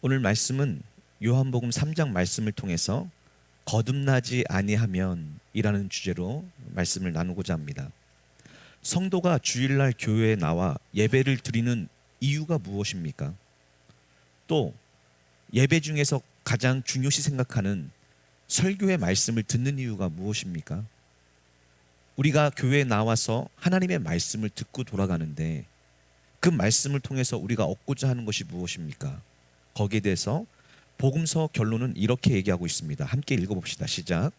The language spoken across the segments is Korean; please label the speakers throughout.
Speaker 1: 오늘 말씀은 요한복음 3장 말씀을 통해서 거듭나지 아니하면 이라는 주제로 말씀을 나누고자 합니다. 성도가 주일날 교회에 나와 예배를 드리는 이유가 무엇입니까? 또 예배 중에서 가장 중요시 생각하는 설교의 말씀을 듣는 이유가 무엇입니까? 우리가 교회에 나와서 하나님의 말씀을 듣고 돌아가는데 그 말씀을 통해서 우리가 얻고자 하는 것이 무엇입니까? 거기에 대해서 복음서 결론은 이렇게 얘기하고 있습니다. 함께 읽어봅시다. 시작.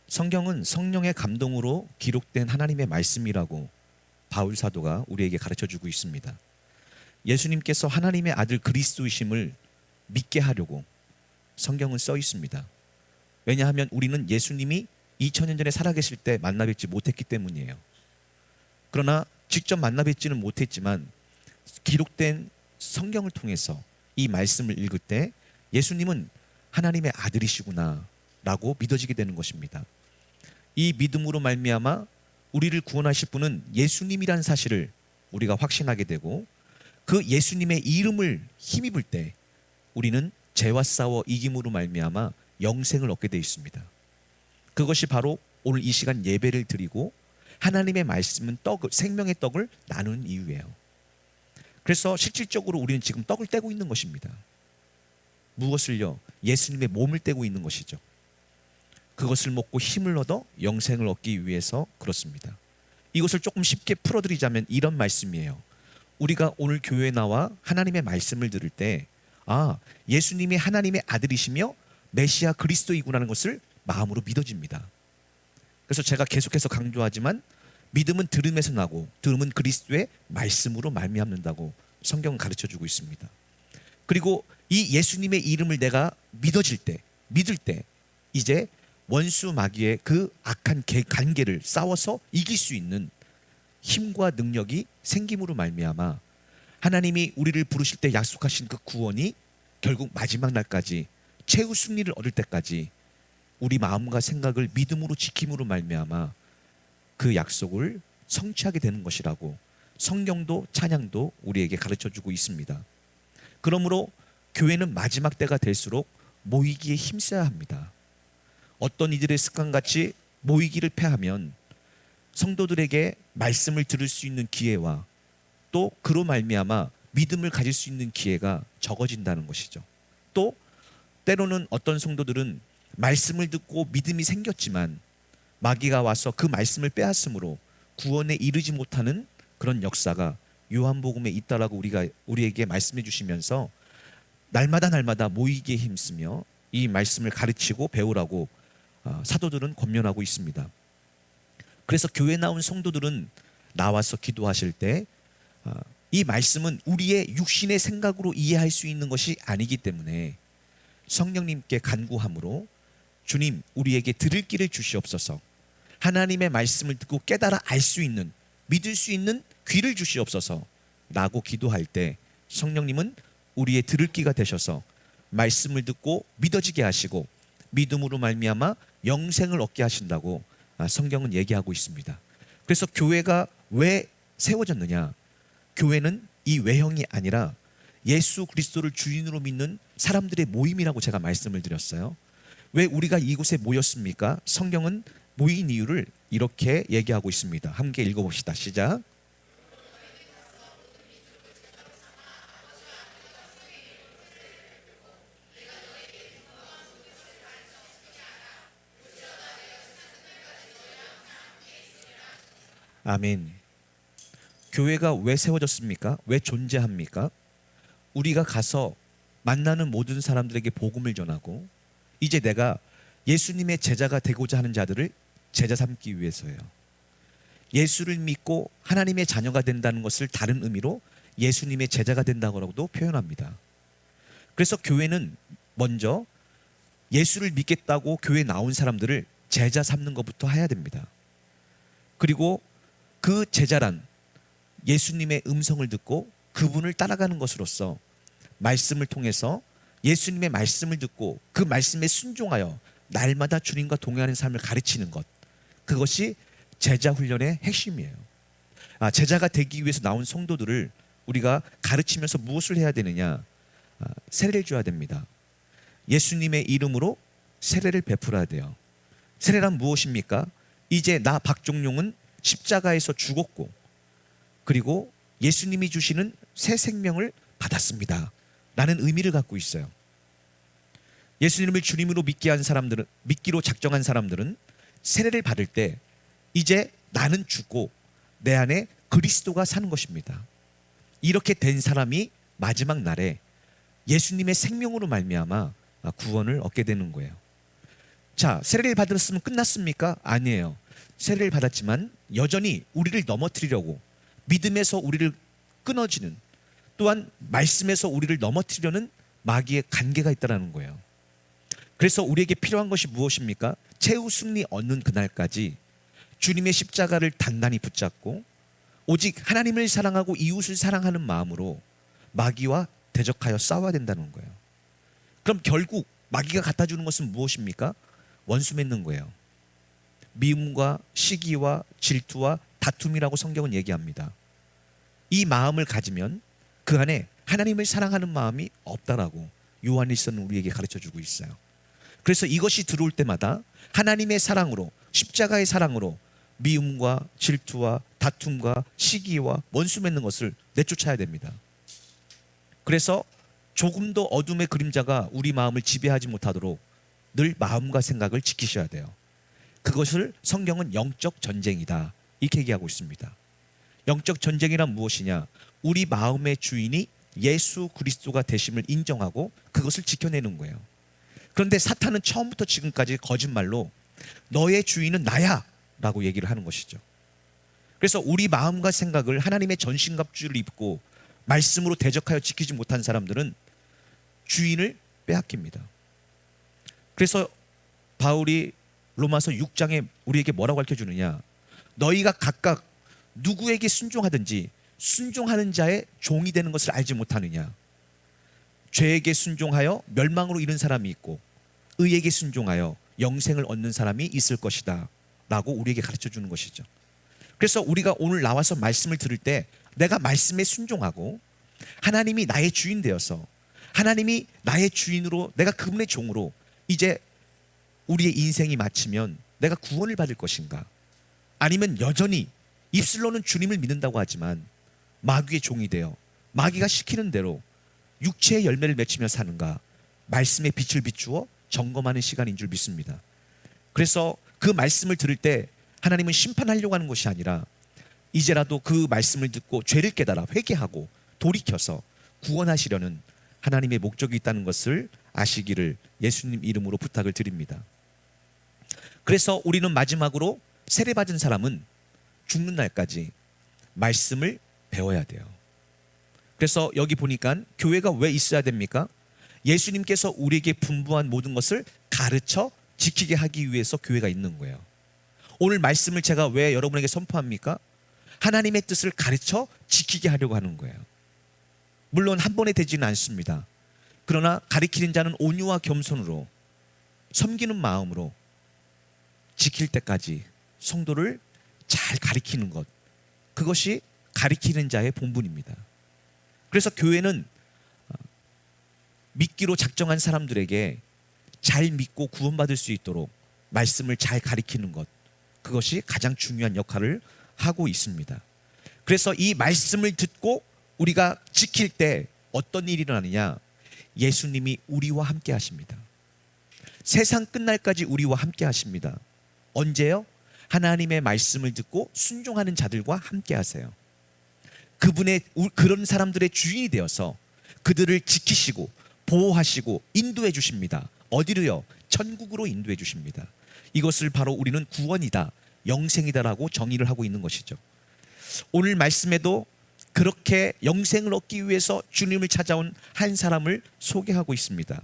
Speaker 1: 성경은 성령의 감동으로 기록된 하나님의 말씀이라고 바울 사도가 우리에게 가르쳐주고 있습니다. 예수님께서 하나님의 아들 그리스도이심을 믿게 하려고 성경은 써 있습니다. 왜냐하면 우리는 예수님이 2000년 전에 살아계실 때 만나 뵙지 못했기 때문이에요. 그러나 직접 만나 뵙지는 못했지만 기록된 성경을 통해서 이 말씀을 읽을 때 예수님은 하나님의 아들이시구나 라고 믿어지게 되는 것입니다. 이 믿음으로 말미암아 우리를 구원하실 분은 예수님이라는 사실을 우리가 확신하게 되고 그 예수님의 이름을 힘입을 때 우리는 죄와 싸워 이김으로 말미암아 영생을 얻게 되어 있습니다. 그것이 바로 오늘 이 시간 예배를 드리고 하나님의 말씀은 생명의 떡을 나누는 이유예요. 그래서 실질적으로 우리는 지금 떡을 떼고 있는 것입니다. 무엇을요? 예수님의 몸을 떼고 있는 것이죠. 그것을 먹고 힘을 얻어 영생을 얻기 위해서 그렇습니다. 이것을 조금 쉽게 풀어드리자면 이런 말씀이에요. 우리가 오늘 교회에 나와 하나님의 말씀을 들을 때 예수님이 하나님의 아들이시며 메시아 그리스도이구나라는 것을 마음으로 믿어집니다. 그래서 제가 계속해서 강조하지만 믿음은 들음에서 나고 들음은 그리스도의 말씀으로 말미암는다고 성경은 가르쳐주고 있습니다. 그리고 이 예수님의 이름을 내가 믿을 때 이제 원수 마귀의 그 악한 관계를 싸워서 이길 수 있는 힘과 능력이 생김으로 말미암아 하나님이 우리를 부르실 때 약속하신 그 구원이 결국 마지막 날까지 최후 승리를 얻을 때까지 우리 마음과 생각을 믿음으로 지킴으로 말미암아 그 약속을 성취하게 되는 것이라고 성경도 찬양도 우리에게 가르쳐주고 있습니다. 그러므로 교회는 마지막 때가 될수록 모이기에 힘써야 합니다. 어떤 이들의 습관같이 모이기를 패하면 성도들에게 말씀을 들을 수 있는 기회와 또 그로 말미암아 믿음을 가질 수 있는 기회가 적어진다는 것이죠. 또 때로는 어떤 성도들은 말씀을 듣고 믿음이 생겼지만 마귀가 와서 그 말씀을 빼앗음으로 구원에 이르지 못하는 그런 역사가 요한복음에 있다라고 우리에게 말씀해 주시면서 날마다 모이기에 힘쓰며 이 말씀을 가르치고 배우라고 사도들은 권면하고 있습니다. 그래서 교회 나온 성도들은 나와서 기도하실 때 이 말씀은 우리의 육신의 생각으로 이해할 수 있는 것이 아니기 때문에 성령님께 간구함으로 주님 우리에게 들을 길을 주시옵소서, 하나님의 말씀을 듣고 깨달아 알 수 있는 믿을 수 있는 귀를 주시옵소서 라고 기도할 때 성령님은 우리의 들을 귀가 되셔서 말씀을 듣고 믿어지게 하시고 믿음으로 말미암아 영생을 얻게 하신다고 성경은 얘기하고 있습니다. 그래서 교회가 왜 세워졌느냐? 교회는 이 외형이 아니라 예수 그리스도를 주인으로 믿는 사람들의 모임이라고 제가 말씀을 드렸어요. 왜 우리가 이곳에 모였습니까? 성경은 모인 이유를 이렇게 얘기하고 있습니다. 함께 읽어봅시다. 시작. 아멘. 교회가 왜 세워졌습니까? 왜 존재합니까? 우리가 가서 만나는 모든 사람들에게 복음을 전하고 이제 내가 예수님의 제자가 되고자 하는 자들을 제자 삼기 위해서예요. 예수를 믿고 하나님의 자녀가 된다는 것을 다른 의미로 예수님의 제자가 된다고도 표현합니다. 그래서 교회는 먼저 예수를 믿겠다고 교회에 나온 사람들을 제자 삼는 것부터 해야 됩니다. 그리고 그 제자란 예수님의 음성을 듣고 그분을 따라가는 것으로서 말씀을 통해서 예수님의 말씀을 듣고 그 말씀에 순종하여 날마다 주님과 동행하는 삶을 가르치는 것, 그것이 제자 훈련의 핵심이에요. 제자가 되기 위해서 나온 성도들을 우리가 가르치면서 무엇을 해야 되느냐? 세례를 줘야 됩니다. 예수님의 이름으로 세례를 베풀어야 돼요. 세례란 무엇입니까? 이제 나 박종룡은 십자가에서 죽었고, 그리고 예수님이 주시는 새 생명을 받았습니다 라는 의미를 갖고 있어요. 예수님을 주님으로 믿기로 작정한 사람들은 세례를 받을 때 이제 나는 죽고 내 안에 그리스도가 사는 것입니다. 이렇게 된 사람이 마지막 날에 예수님의 생명으로 말미암아 구원을 얻게 되는 거예요. 자, 세례를 받았으면 끝났습니까? 아니에요. 세례를 받았지만 여전히 우리를 넘어뜨리려고, 믿음에서 우리를 끊어지는, 또한 말씀에서 우리를 넘어뜨리려는 마귀의 관계가 있다는 거예요. 그래서 우리에게 필요한 것이 무엇입니까? 최후 승리 얻는 그날까지 주님의 십자가를 단단히 붙잡고 오직 하나님을 사랑하고 이웃을 사랑하는 마음으로 마귀와 대적하여 싸워야 된다는 거예요. 그럼 결국 마귀가 갖다 주는 것은 무엇입니까? 원수 맺는 거예요. 미움과 시기와 질투와 다툼이라고 성경은 얘기합니다. 이 마음을 가지면 그 안에 하나님을 사랑하는 마음이 없다라고 요한일서는 우리에게 가르쳐주고 있어요. 그래서 이것이 들어올 때마다 하나님의 사랑으로, 십자가의 사랑으로 미움과 질투와 다툼과 시기와 원수 맺는 것을 내쫓아야 됩니다. 그래서 조금도 어둠의 그림자가 우리 마음을 지배하지 못하도록 늘 마음과 생각을 지키셔야 돼요. 그것을 성경은 영적 전쟁이다 이렇게 얘기하고 있습니다. 영적 전쟁이란 무엇이냐? 우리 마음의 주인이 예수 그리스도가 되심을 인정하고 그것을 지켜내는 거예요. 그런데 사탄은 처음부터 지금까지 거짓말로 너의 주인은 나야 라고 얘기를 하는 것이죠. 그래서 우리 마음과 생각을 하나님의 전신갑주를 입고 말씀으로 대적하여 지키지 못한 사람들은 주인을 빼앗깁니다. 그래서 바울이 로마서 6장에 우리에게 뭐라고 가르쳐주느냐? 너희가 각각 누구에게 순종하든지 순종하는 자의 종이 되는 것을 알지 못하느냐? 죄에게 순종하여 멸망으로 이른 사람이 있고 의에게 순종하여 영생을 얻는 사람이 있을 것이다 라고 우리에게 가르쳐주는 것이죠. 그래서 우리가 오늘 나와서 말씀을 들을 때 내가 말씀에 순종하고 하나님이 나의 주인 되어서 하나님이 나의 주인으로 내가 그분의 종으로 이제 우리의 인생이 마치면 내가 구원을 받을 것인가? 아니면 여전히 입술로는 주님을 믿는다고 하지만 마귀의 종이 되어 마귀가 시키는 대로 육체의 열매를 맺히며 사는가? 말씀의 빛을 비추어 점검하는 시간인 줄 믿습니다. 그래서 그 말씀을 들을 때 하나님은 심판하려고 하는 것이 아니라 이제라도 그 말씀을 듣고 죄를 깨달아 회개하고 돌이켜서 구원하시려는 하나님의 목적이 있다는 것을 아시기를 예수님 이름으로 부탁을 드립니다. 그래서 우리는 마지막으로 세례받은 사람은 죽는 날까지 말씀을 배워야 돼요. 그래서 여기 보니까 교회가 왜 있어야 됩니까? 예수님께서 우리에게 분부한 모든 것을 가르쳐 지키게 하기 위해서 교회가 있는 거예요. 오늘 말씀을 제가 왜 여러분에게 선포합니까? 하나님의 뜻을 가르쳐 지키게 하려고 하는 거예요. 물론 한 번에 되지는 않습니다. 그러나 가르치는 자는 온유와 겸손으로 섬기는 마음으로 지킬 때까지 성도를 잘 가르치는 것, 그것이 가르치는 자의 본분입니다. 그래서 교회는 믿기로 작정한 사람들에게 잘 믿고 구원받을 수 있도록 말씀을 잘 가르치는 것, 그것이 가장 중요한 역할을 하고 있습니다. 그래서 이 말씀을 듣고 우리가 지킬 때 어떤 일이 일어나느냐? 예수님이 우리와 함께 하십니다. 세상 끝날까지 우리와 함께 하십니다. 언제요? 하나님의 말씀을 듣고 순종하는 자들과 함께 하세요. 그런 사람들의 주인이 되어서 그들을 지키시고 보호하시고 인도해 주십니다. 어디로요? 천국으로 인도해 주십니다. 이것을 바로 우리는 구원이다, 영생이다라고 정의를 하고 있는 것이죠. 오늘 말씀에도 그렇게 영생을 얻기 위해서 주님을 찾아온 한 사람을 소개하고 있습니다.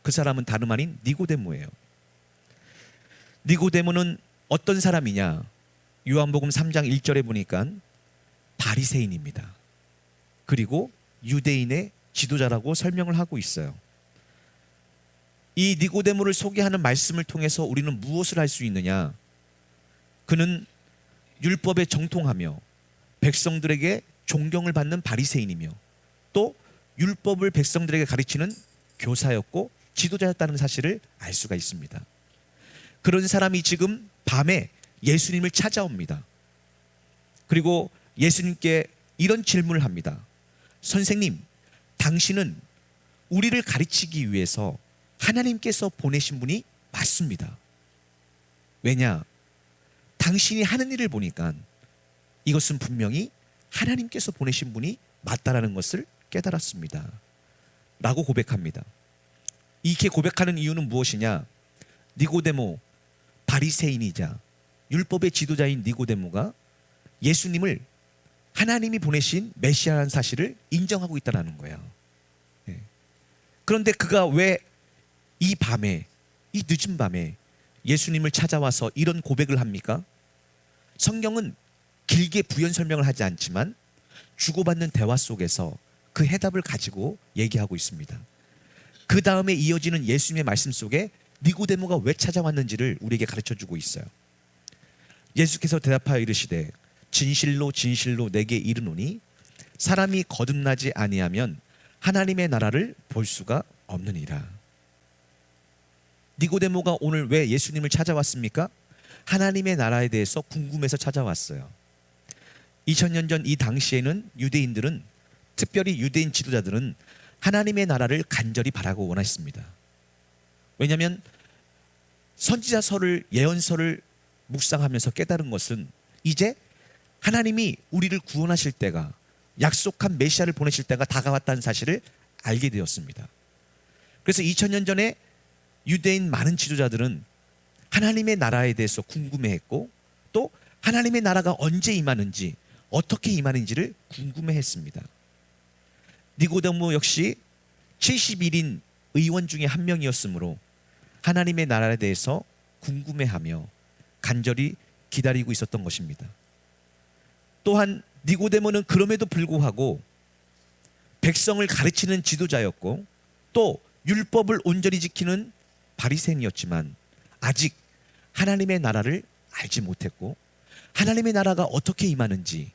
Speaker 1: 그 사람은 다름 아닌 니고데모예요. 니고데모는 어떤 사람이냐? 요한복음 3장 1절에 보니까 바리새인입니다. 그리고 유대인의 지도자라고 설명을 하고 있어요. 이 니고데모를 소개하는 말씀을 통해서 우리는 무엇을 할 수 있느냐? 그는 율법에 정통하며 백성들에게 존경을 받는 바리새인이며 또 율법을 백성들에게 가르치는 교사였고 지도자였다는 사실을 알 수가 있습니다. 그런 사람이 지금 밤에 예수님을 찾아옵니다. 그리고 예수님께 이런 질문을 합니다. 선생님, 당신은 우리를 가르치기 위해서 하나님께서 보내신 분이 맞습니다. 왜냐? 당신이 하는 일을 보니까 이것은 분명히 하나님께서 보내신 분이 맞다라는 것을 깨달았습니다. 라고 고백합니다. 이렇게 고백하는 이유는 무엇이냐? 니고데모, 바리새인이자 율법의 지도자인 니고데모가 예수님을 하나님이 보내신 메시아라는 사실을 인정하고 있다는 거예요. 그런데 그가 왜 이 밤에, 이 늦은 밤에 예수님을 찾아와서 이런 고백을 합니까? 성경은 길게 부연 설명을 하지 않지만 주고받는 대화 속에서 그 해답을 가지고 얘기하고 있습니다. 그 다음에 이어지는 예수님의 말씀 속에 니고데모가 왜 찾아왔는지를 우리에게 가르쳐주고 있어요. 예수께서 대답하여 이르시되 진실로 진실로 내게 이르노니 사람이 거듭나지 아니하면 하나님의 나라를 볼 수가 없느니라. 니고데모가 오늘 왜 예수님을 찾아왔습니까? 하나님의 나라에 대해서 궁금해서 찾아왔어요. 2000년 전 이 당시에는 유대인들은, 특별히 유대인 지도자들은 하나님의 나라를 간절히 바라고 원했습니다. 왜냐하면 선지자서를, 예언서를 묵상하면서 깨달은 것은 이제 하나님이 우리를 구원하실 때가, 약속한 메시아를 보내실 때가 다가왔다는 사실을 알게 되었습니다. 그래서 2000년 전에 유대인 많은 지도자들은 하나님의 나라에 대해서 궁금해했고 또 하나님의 나라가 언제 임하는지, 어떻게 임하는지를 궁금해했습니다. 니고데모 역시 71인 의원 중에 한 명이었으므로 하나님의 나라에 대해서 궁금해하며 간절히 기다리고 있었던 것입니다. 또한 니고데모는 그럼에도 불구하고 백성을 가르치는 지도자였고 또 율법을 온전히 지키는 바리새인이었지만 아직 하나님의 나라를 알지 못했고 하나님의 나라가 어떻게 임하는지,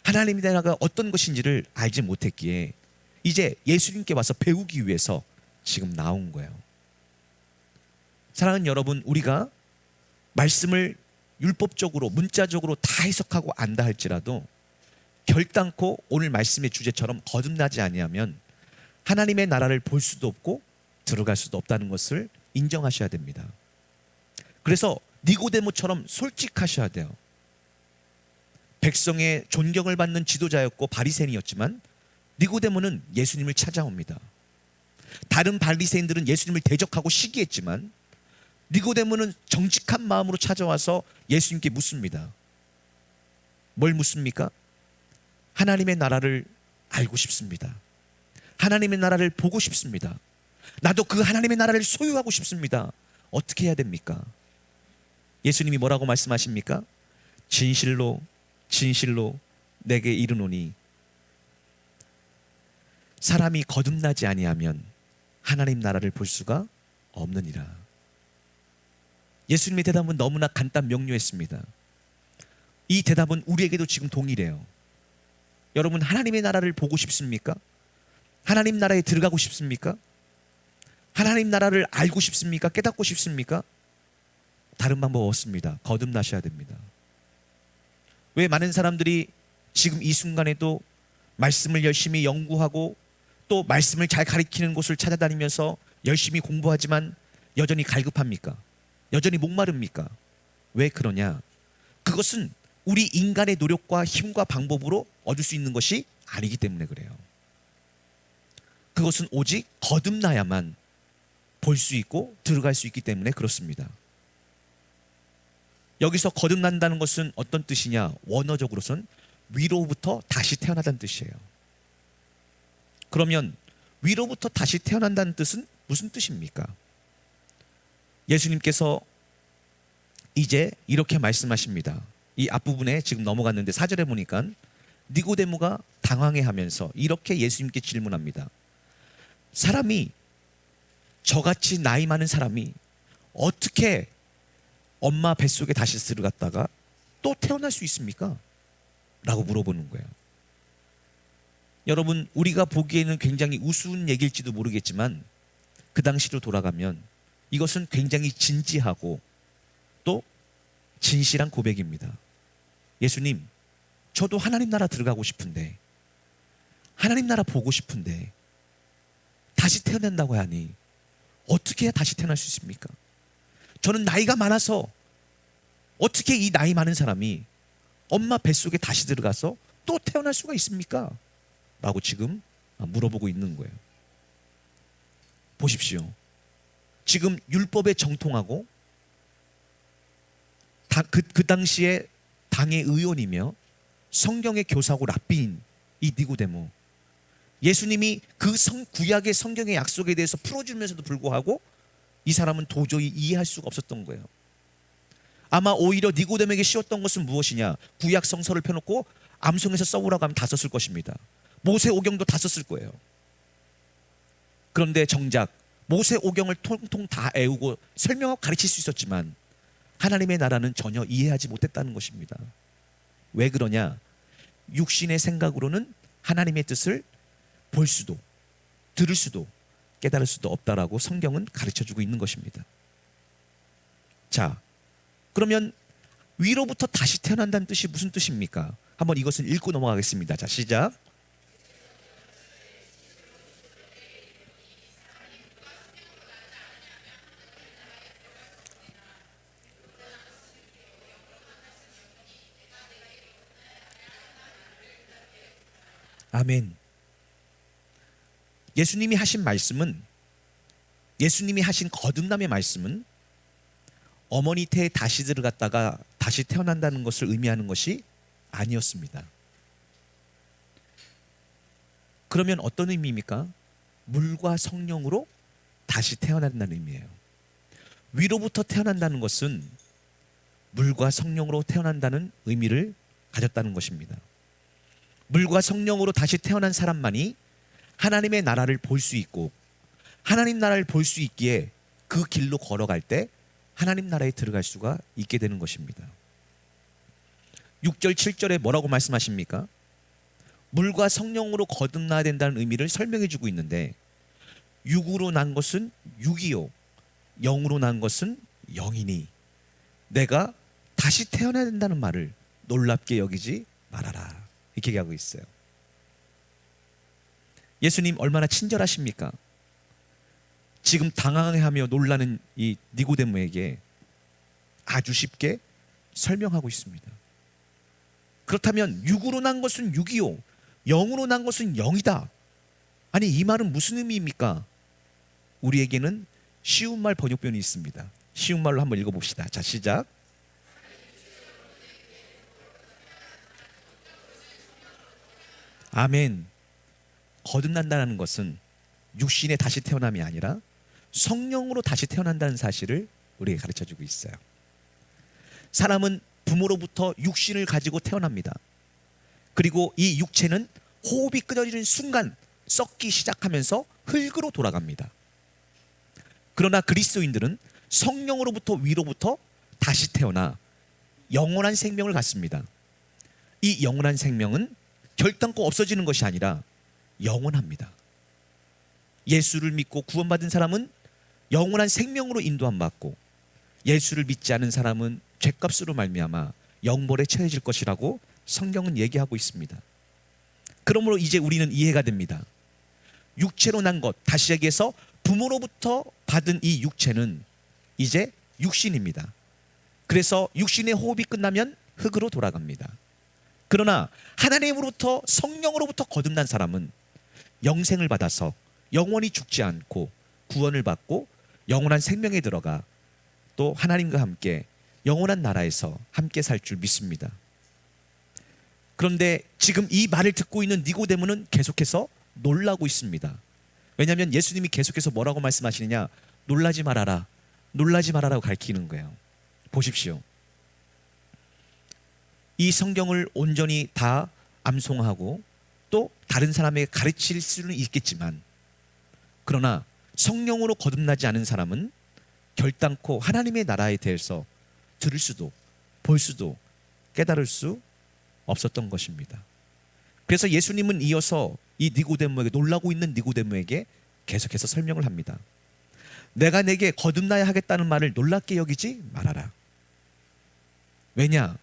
Speaker 1: 하나님의 나라가 어떤 것인지를 알지 못했기에 이제 예수님께 와서 배우기 위해서 지금 나온 거예요. 사랑하는 여러분, 우리가 말씀을 율법적으로, 문자적으로 다 해석하고 안다 할지라도 결단코 오늘 말씀의 주제처럼 거듭나지 아니하면 하나님의 나라를 볼 수도 없고 들어갈 수도 없다는 것을 인정하셔야 됩니다. 그래서 니고데모처럼 솔직하셔야 돼요. 백성의 존경을 받는 지도자였고 바리새인이었지만 니고데모는 예수님을 찾아옵니다. 다른 바리새인들은 예수님을 대적하고 시기했지만 니고데모는 정직한 마음으로 찾아와서 예수님께 묻습니다. 뭘 묻습니까? 하나님의 나라를 알고 싶습니다. 하나님의 나라를 보고 싶습니다. 나도 그 하나님의 나라를 소유하고 싶습니다. 어떻게 해야 됩니까? 예수님이 뭐라고 말씀하십니까? 진실로 진실로 내게 이르노니 사람이 거듭나지 아니하면 하나님 나라를 볼 수가 없느니라. 예수님의 대답은 너무나 간단 명료했습니다. 이 대답은 우리에게도 지금 동일해요. 여러분, 하나님의 나라를 보고 싶습니까? 하나님 나라에 들어가고 싶습니까? 하나님 나라를 알고 싶습니까? 깨닫고 싶습니까? 다른 방법 없습니다. 거듭나셔야 됩니다. 왜 많은 사람들이 지금 이 순간에도 말씀을 열심히 연구하고 또 말씀을 잘 가르치는 곳을 찾아다니면서 열심히 공부하지만 여전히 갈급합니까? 여전히 목마릅니까? 왜 그러냐? 그것은 우리 인간의 노력과 힘과 방법으로 얻을 수 있는 것이 아니기 때문에 그래요. 그것은 오직 거듭나야만 볼 수 있고 들어갈 수 있기 때문에 그렇습니다. 여기서 거듭난다는 것은 어떤 뜻이냐? 원어적으로선 위로부터 다시 태어나다는 뜻이에요. 그러면 위로부터 다시 태어난다는 뜻은 무슨 뜻입니까? 예수님께서 이제 이렇게 말씀하십니다. 이 앞부분에 지금 넘어갔는데 4절에 보니까 니고데모가 당황해하면서 이렇게 예수님께 질문합니다. 사람이 저같이 나이 많은 사람이 어떻게 엄마 뱃속에 다시 들어갔다가 또 태어날 수 있습니까? 라고 물어보는 거예요. 여러분, 우리가 보기에는 굉장히 우스운 얘기일지도 모르겠지만 그 당시로 돌아가면 이것은 굉장히 진지하고 또 진실한 고백입니다. 예수님, 저도 하나님 나라 들어가고 싶은데, 하나님 나라 보고 싶은데 다시 태어난다고 하니 어떻게 해야 다시 태어날 수 있습니까? 저는 나이가 많아서 어떻게 이 나이 많은 사람이 엄마 뱃속에 다시 들어가서 또 태어날 수가 있습니까? 라고 지금 물어보고 있는 거예요. 보십시오. 지금 율법에 정통하고 그 당시에 당의 의원이며 성경의 교사고 랍비인 이 니고데모, 예수님이 그 구약의 성경의 약속에 대해서 풀어주면서도 불구하고 이 사람은 도저히 이해할 수가 없었던 거예요. 아마 오히려 니고데모에게 쉬웠던 것은 무엇이냐? 구약 성서를 펴놓고 암송해서 써보라고 하면 다 썼을 것입니다. 모세오경도 다 썼을 거예요. 그런데 정작 모세오경을 통통 다 애우고 설명하고 가르칠 수 있었지만 하나님의 나라는 전혀 이해하지 못했다는 것입니다. 왜 그러냐? 육신의 생각으로는 하나님의 뜻을 볼 수도 들을 수도 깨달을 수도 없다라고 성경은 가르쳐주고 있는 것입니다. 자, 그러면 위로부터 다시 태어난다는 뜻이 무슨 뜻입니까? 한번 이것을 읽고 넘어가겠습니다. 자, 시작. 아멘. 예수님이 하신 말씀은, 예수님이 하신 거듭남의 말씀은 어머니 태에 다시 들어갔다가 다시 태어난다는 것을 의미하는 것이 아니었습니다. 그러면 어떤 의미입니까? 물과 성령으로 다시 태어난다는 의미예요. 위로부터 태어난다는 것은 물과 성령으로 태어난다는 의미를 가졌다는 것입니다. 물과 성령으로 다시 태어난 사람만이 하나님의 나라를 볼 수 있고, 하나님 나라를 볼 수 있기에 그 길로 걸어갈 때 하나님 나라에 들어갈 수가 있게 되는 것입니다. 6절 7절에 뭐라고 말씀하십니까? 물과 성령으로 거듭나야 된다는 의미를 설명해 주고 있는데, 육으로 난 것은 육이요 영으로 난 것은 영이니 내가 다시 태어나야 된다는 말을 놀랍게 여기지 말아라, 이렇게 얘기하고 있어요. 예수님 얼마나 친절하십니까? 지금 당황해하며 놀라는 이 니고데모에게 아주 쉽게 설명하고 있습니다. 그렇다면 육으로 난 것은 육이요 영으로 난 것은 영이다. 아니, 이 말은 무슨 의미입니까? 우리에게는 쉬운 말 번역본이 있습니다. 쉬운 말로 한번 읽어봅시다. 자, 시작. 아멘. 거듭난다는 것은 육신에 다시 태어남이 아니라 성령으로 다시 태어난다는 사실을 우리에게 가르쳐주고 있어요. 사람은 부모로부터 육신을 가지고 태어납니다. 그리고 이 육체는 호흡이 끊어지는 순간 썩기 시작하면서 흙으로 돌아갑니다. 그러나 그리스도인들은 성령으로부터 위로부터 다시 태어나 영원한 생명을 갖습니다. 이 영원한 생명은 결단코 없어지는 것이 아니라 영원합니다. 예수를 믿고 구원받은 사람은 영원한 생명으로 인도함 받고, 예수를 믿지 않은 사람은 죄값으로 말미암아 영벌에 처해질 것이라고 성경은 얘기하고 있습니다. 그러므로 이제 우리는 이해가 됩니다. 육체로 난 것, 다시 얘기해서 부모로부터 받은 이 육체는 이제 육신입니다. 그래서 육신의 호흡이 끝나면 흙으로 돌아갑니다. 그러나 하나님으로부터, 성령으로부터 거듭난 사람은 영생을 받아서 영원히 죽지 않고 구원을 받고 영원한 생명에 들어가 또 하나님과 함께 영원한 나라에서 함께 살 줄 믿습니다. 그런데 지금 이 말을 듣고 있는 니고데모는 계속해서 놀라고 있습니다. 왜냐하면 예수님이 계속해서 뭐라고 말씀하시느냐? 놀라지 말아라, 놀라지 말아라고 가르치는 거예요. 보십시오. 이 성경을 온전히 다 암송하고 또 다른 사람에게 가르칠 수는 있겠지만, 그러나 성령으로 거듭나지 않은 사람은 결단코 하나님의 나라에 대해서 들을 수도 볼 수도 깨달을 수 없었던 것입니다. 그래서 예수님은 이어서 이 니고데모에게, 놀라고 있는 니고데모에게 계속해서 설명을 합니다. 내가 내게 거듭나야 하겠다는 말을 놀랍게 여기지 말아라. 왜냐?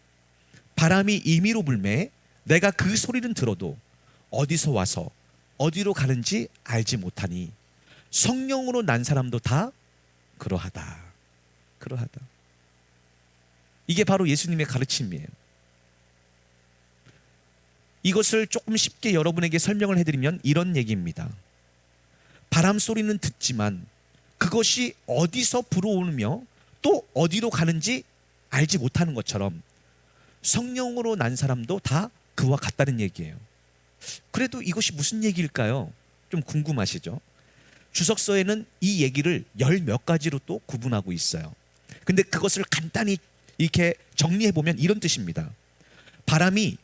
Speaker 1: 바람이 임의로 불매 내가 그 소리는 들어도 어디서 와서 어디로 가는지 알지 못하니 성령으로 난 사람도 다 그러하다. 그러하다. 이게 바로 예수님의 가르침이에요. 이것을 조금 쉽게 여러분에게 설명을 해드리면 이런 얘기입니다. 바람 소리는 듣지만 그것이 어디서 불어오며 또 어디로 가는지 알지 못하는 것처럼 성령으로 난 사람도 다 그와 같다는 얘기예요. 그래도 이것이 무슨 얘기일까요? 좀 궁금하시죠? 주석서에는 이 얘기를 열 몇 가지로 또 구분하고 있어요. 근데 그것을 간단히 이렇게 정리해 보면 이런 뜻입니다. 바람이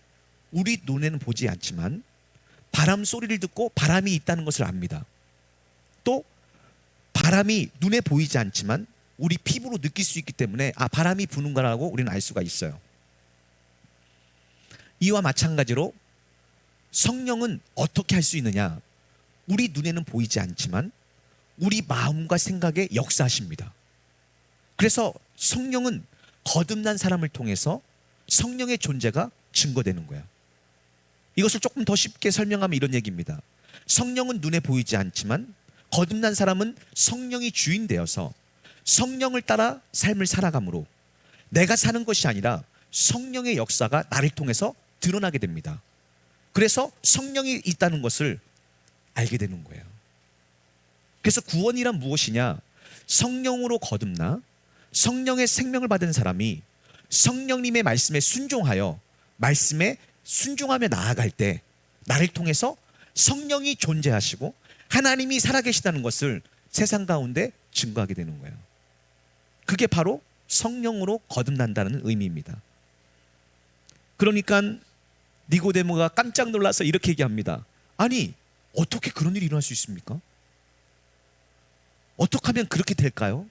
Speaker 1: 우리 눈에는 보지 않지만 바람 소리를 듣고 바람이 있다는 것을 압니다. 또 바람이 눈에 보이지 않지만 우리 피부로 느낄 수 있기 때문에 바람이 부는구나라고 우리는 알 수가 있어요. 이와 마찬가지로 성령은 어떻게 할 수 있느냐? 우리 눈에는 보이지 않지만 우리 마음과 생각에 역사하십니다. 그래서 성령은 거듭난 사람을 통해서 성령의 존재가 증거되는 거야. 이것을 조금 더 쉽게 설명하면 이런 얘기입니다. 성령은 눈에 보이지 않지만 거듭난 사람은 성령이 주인 되어서 성령을 따라 삶을 살아가므로 내가 사는 것이 아니라 성령의 역사가 나를 통해서 드러나게 됩니다. 그래서 성령이 있다는 것을 알게 되는 거예요. 그래서 구원이란 무엇이냐? 성령으로 거듭나 성령의 생명을 받은 사람이 성령님의 말씀에 순종하여 말씀에 순종하며 나아갈 때 나를 통해서 성령이 존재하시고 하나님이 살아계시다는 것을 세상 가운데 증거하게 되는 거예요. 그게 바로 성령으로 거듭난다는 의미입니다. 그러니까 니고데모가 깜짝 놀라서 이렇게 얘기합니다. 아니, 어떻게 그런 일이 일어날 수 있습니까? 어떻게 하면 그렇게 될까요?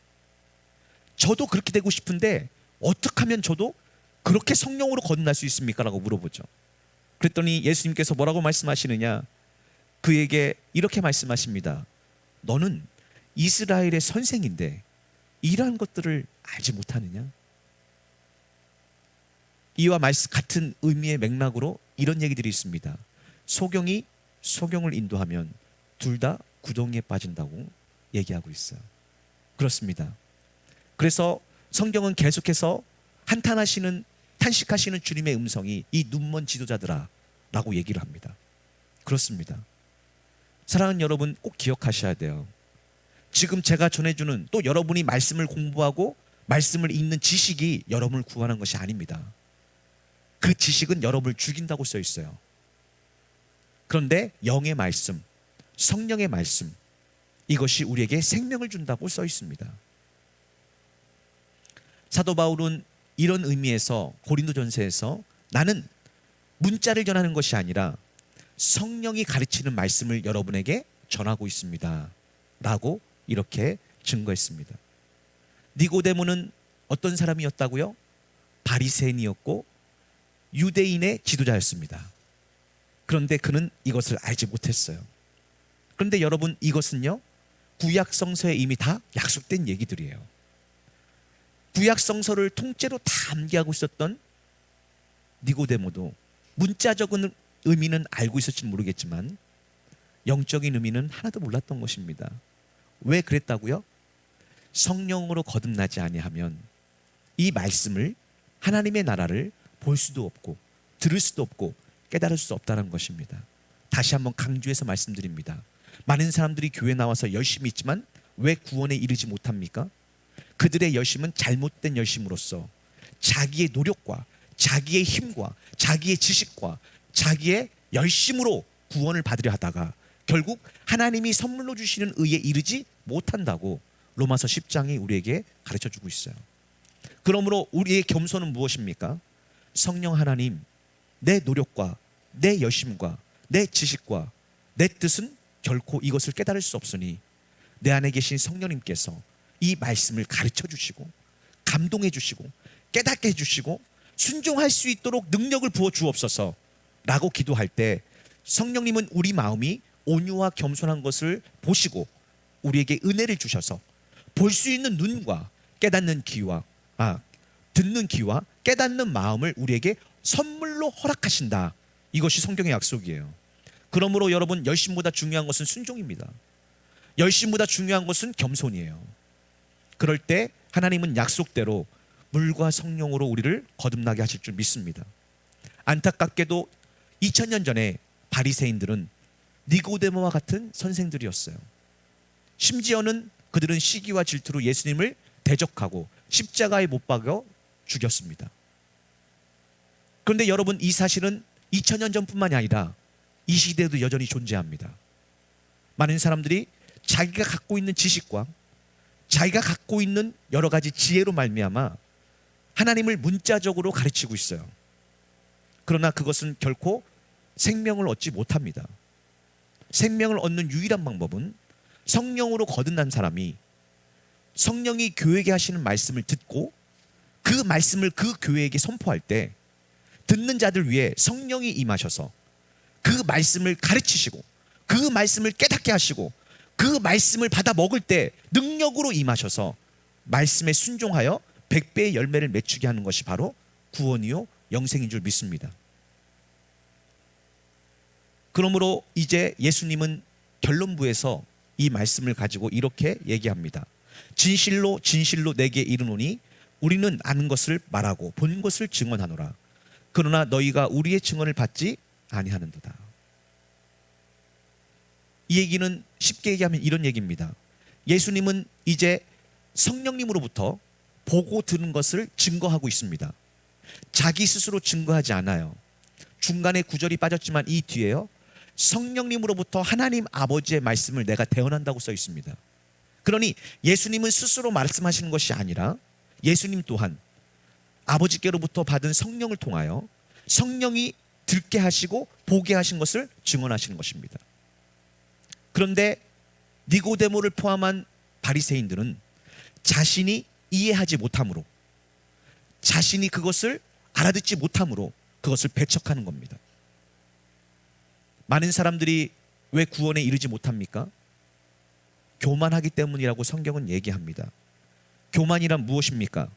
Speaker 1: 저도 그렇게 되고 싶은데 어떻게 하면 저도 그렇게 성령으로 거듭날 수 있습니까? 라고 물어보죠. 그랬더니 예수님께서 뭐라고 말씀하시느냐? 그에게 이렇게 말씀하십니다. 너는 이스라엘의 선생인데 이러한 것들을 알지 못하느냐? 이와 같은 의미의 맥락으로 이런 얘기들이 있습니다. 소경이 소경을 인도하면 둘 다 구덩이에 빠진다고 얘기하고 있어요. 그렇습니다. 그래서 성경은 계속해서 탄식하시는 주님의 음성이 이 눈먼 지도자들아 라고 얘기를 합니다. 그렇습니다. 사랑하는 여러분, 꼭 기억하셔야 돼요. 지금 제가 전해주는, 또 여러분이 말씀을 공부하고 말씀을 읽는 지식이 여러분을 구원한 것이 아닙니다. 그 지식은 여러분을 죽인다고 써 있어요. 그런데 영의 말씀, 성령의 말씀, 이것이 우리에게 생명을 준다고 써 있습니다. 사도 바울은 이런 의미에서 고린도전서에서 나는 문자를 전하는 것이 아니라 성령이 가르치는 말씀을 여러분에게 전하고 있습니다 라고 이렇게 증거했습니다. 니고데모는 어떤 사람이었다고요? 바리새인이었고 유대인의 지도자였습니다. 그런데 그는 이것을 알지 못했어요. 그런데 여러분, 이것은요 구약 성서에 이미 다 약속된 얘기들이에요. 구약 성서를 통째로 다 암기하고 있었던 니고데모도 문자적인 의미는 알고 있을지 모르겠지만 영적인 의미는 하나도 몰랐던 것입니다. 왜 그랬다고요? 성령으로 거듭나지 아니하면 이 말씀을, 하나님의 나라를 볼 수도 없고 들을 수도 없고 깨달을 수 없다는 것입니다. 다시 한번 강조해서 말씀드립니다. 많은 사람들이 교회 나와서 열심히 있지만 왜 구원에 이르지 못합니까? 그들의 열심은 잘못된 열심으로서 자기의 노력과 자기의 힘과 자기의 지식과 자기의 열심으로 구원을 받으려 하다가 결국 하나님이 선물로 주시는 의에 이르지 못한다고 로마서 10장이 우리에게 가르쳐주고 있어요. 그러므로 우리의 겸손은 무엇입니까? 성령 하나님, 내 노력과 내 열심과 내 지식과 내 뜻은 결코 이것을 깨달을 수 없으니 내 안에 계신 성령님께서 이 말씀을 가르쳐 주시고 감동해 주시고 깨닫게 해 주시고 순종할 수 있도록 능력을 부어 주옵소서 라고 기도할 때 성령님은 우리 마음이 온유와 겸손한 것을 보시고 우리에게 은혜를 주셔서 볼 수 있는 눈과 깨닫는 귀와 듣는 귀와 깨닫는 마음을 우리에게 선물로 허락하신다. 이것이 성경의 약속이에요. 그러므로 여러분, 열심보다 중요한 것은 순종입니다. 열심보다 중요한 것은 겸손이에요. 그럴 때 하나님은 약속대로 물과 성령으로 우리를 거듭나게 하실 줄 믿습니다. 안타깝게도 2000년 전에 바리새인들은 니고데모와 같은 선생들이었어요. 심지어는 그들은 시기와 질투로 예수님을 대적하고 십자가에 못 박아 죽였습니다. 그런데 여러분, 이 사실은 2000년 전뿐만이 아니라 이 시대에도 여전히 존재합니다. 많은 사람들이 자기가 갖고 있는 지식과 자기가 갖고 있는 여러 가지 지혜로 말미암아 하나님을 문자적으로 가르치고 있어요. 그러나 그것은 결코 생명을 얻지 못합니다. 생명을 얻는 유일한 방법은 성령으로 거듭난 사람이 성령이 교회에게 하시는 말씀을 듣고 그 말씀을 그 교회에게 선포할 때 듣는 자들 위에 성령이 임하셔서 그 말씀을 가르치시고 그 말씀을 깨닫게 하시고 그 말씀을 받아 먹을 때 능력으로 임하셔서 말씀에 순종하여 100배의 열매를 맺추게 하는 것이 바로 구원이요 영생인 줄 믿습니다. 그러므로 이제 예수님은 결론부에서 이 말씀을 가지고 이렇게 얘기합니다. 진실로 진실로 내게 이르노니 우리는 아는 것을 말하고 본 것을 증언하노라. 그러나 너희가 우리의 증언을 받지 아니하는도다. 이 얘기는 쉽게 얘기하면 이런 얘기입니다. 예수님은 이제 성령님으로부터 보고 들은 것을 증거하고 있습니다. 자기 스스로 증거하지 않아요. 중간에 구절이 빠졌지만 이 뒤에요, 성령님으로부터 하나님 아버지의 말씀을 내가 대언한다고 써 있습니다. 그러니 예수님은 스스로 말씀하시는 것이 아니라 예수님 또한 아버지께로부터 받은 성령을 통하여 성령이 듣게 하시고 보게 하신 것을 증언하시는 것입니다. 그런데 니고데모를 포함한 바리새인들은 자신이 이해하지 못함으로, 자신이 그것을 알아듣지 못함으로 그것을 배척하는 겁니다. 많은 사람들이 왜 구원에 이르지 못합니까? 교만하기 때문이라고 성경은 얘기합니다. 교만이란 무엇입니까?